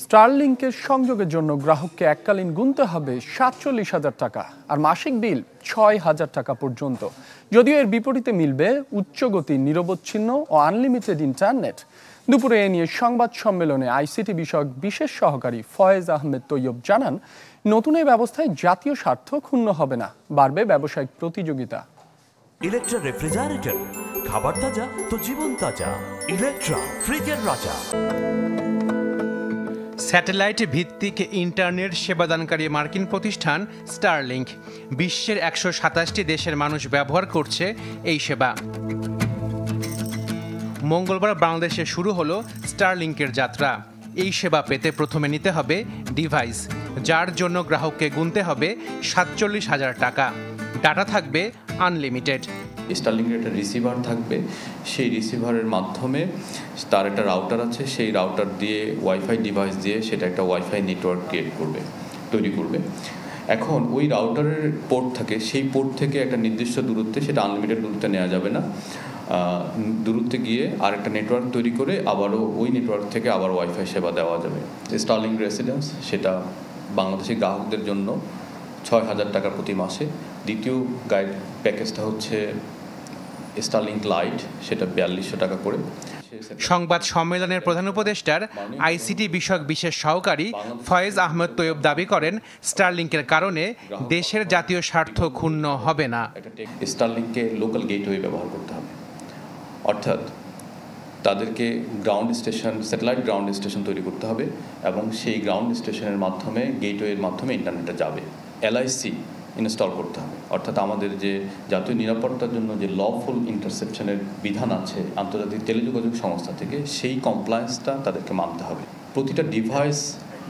স্টারলিংকের সংযোগের জন্য গ্রাহককে এককালীন গুনতে হবে ৪৭,০০০ টাকা আর মাসিক বিল ৬,০০০ টাকা পর্যন্ত। যদিও এর বিপরীতে মিলবে উচ্চগতির নিরবচ্ছিন্ন ও আনলিমিটেড ইন্টারনেট। দুপুরে এ নিয়ে সংবাদ সম্মেলনে আইসিটি বিষয়ক বিশেষ সহকারী ফয়েজ আহমেদ তৈয়ব জানান, নতুন এই ব্যবস্থায় জাতীয় স্বার্থ ক্ষুণ্ণ হবে না, বাড়বে ব্যবসায়িক প্রতিযোগিতা। ইলেকট্রা রেফ্রিজারেটর, খাবার তাজা তো জীবন তাজা। ইলেকট্রা, ফ্রিজের রাজা। স্যাটেলাইট ভিত্তিক ইন্টারনেট সেবাদানকারী মার্কিন প্রতিষ্ঠান স্টারলিংক বিশ্বের ১২৭টি দেশের মানুষ ব্যবহার করছে এই সেবা। মঙ্গলবার বাংলাদেশে শুরু হলো স্টারলিংকের যাত্রা। এই সেবা পেতে প্রথমে নিতে হবে ডিভাইস, যার জন্য গ্রাহককে গুনতে হবে ৪৭,০০০ টাকা। ডাটা থাকবে আনলিমিটেড। স্টারলিংকের একটা রিসিভার থাকবে, সেই রিসিভারের মাধ্যমে তার একটা রাউটার আছে, সেই রাউটার দিয়ে ওয়াইফাই ডিভাইস দিয়ে সেটা একটা ওয়াইফাই নেটওয়ার্ক তৈরি করবে। এখন ওই রাউটারের পোর্ট থাকে, সেই পোর্ট থেকে একটা নির্দিষ্ট দূরত্বে, সেটা আনলিমিটেড দূরত্বে নেওয়া যাবে না, দূরত্বে গিয়ে আরেকটা নেটওয়ার্ক তৈরি করে আবারও ওই নেটওয়ার্ক থেকে আবার ওয়াইফাই সেবা দেওয়া যাবে। স্টারলিংক রেসিডেন্স সেটা বাংলাদেশি গ্রাহকদের জন্য ৬,০০০ টাকা প্রতি মাসে। দ্বিতীয় গাইড প্যাকেজটা হচ্ছে স্টারলিংক লাইট, সেটা ৪২০০ টাকা করে। সংবাদ সম্মেলনের প্রধান উপদেষ্টার আইসিটি বিষয়ক বিশেষ সহকারী ফয়েজ আহমেদ তৈয়ব দাবি করেন, স্টারলিংকের কারণে দেশের জাতীয় স্বার্থ ক্ষুণ্ণ হবে না। স্টারলিংককে লোকাল গেটওয়ে ব্যবহার করতে হবে, অর্থাৎ তাদেরকে ground station, satellite ground station তৈরি করতে হবে এবং সেই গ্রাউন্ড স্টেশনের মাধ্যমে, গেটওয়ের মাধ্যমে ইন্টারনেটটা যাবে। এলআইসি ইনস্টল করতে হবে, অর্থাৎ আমাদের যে জাতীয় নিরাপত্তার জন্য যে লফুল ইন্টারসেপশনের বিধান আছে আন্তর্জাতিক টেলিযোগাযোগ সংস্থা থেকে, সেই কমপ্লায়েন্সটা তাদেরকে মানতে হবে। প্রতিটা ডিভাইস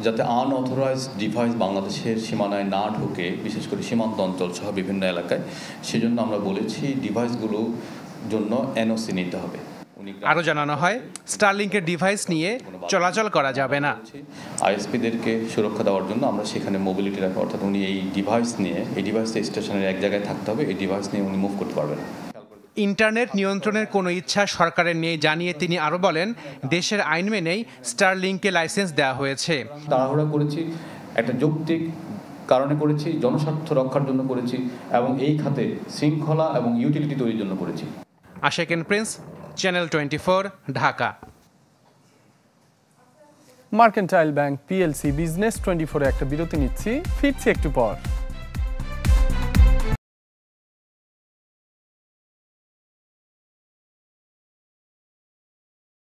যাতে আনঅথরাইজড ডিভাইস বাংলাদেশের সীমানায় না ঢোকে, বিশেষ করে সীমান্ত অঞ্চল সহ বিভিন্ন এলাকায়, সেজন্য আমরা বলেছি ডিভাইসগুলোর জন্য এনওসি নিতে হবে। আরও জানানো হয়, স্টারলিংকের ডিভাইস নিয়ে চলাচল করা যাবে না। আইএসপিদেরকে সুরক্ষা দেওয়ার জন্য আমরা সেখানে মোবিলিটি রাখি, অর্থাৎ উনি এই ডিভাইস স্টেশনের এক জায়গায় থাকতে হবে, এই ডিভাইস নিয়ে উনি মুভ করতে পারবেন না। ইন্টারনেট নিয়ন্ত্রণের কোনো ইচ্ছা সরকারের নেই জানিয়ে তিনি আরও বলেন, দেশের আইন মেনেই স্টারলিংকে লাইসেন্স দেওয়া হয়েছে। তাড়াহুড়া করেছি, একটা যৌক্তিক কারণে করেছি, জনস্বার্থ রক্ষার জন্য করেছি এবং এই খাতে শৃঙ্খলা এবং ইউটিলিটি তৈরির জন্য করেছি। Ashekin Prince, Channel 24, Dhaka. Mercantile Bank PLC Business 24-এ একটা বিরতি নিচ্ছি, ফিরছি একটু পর।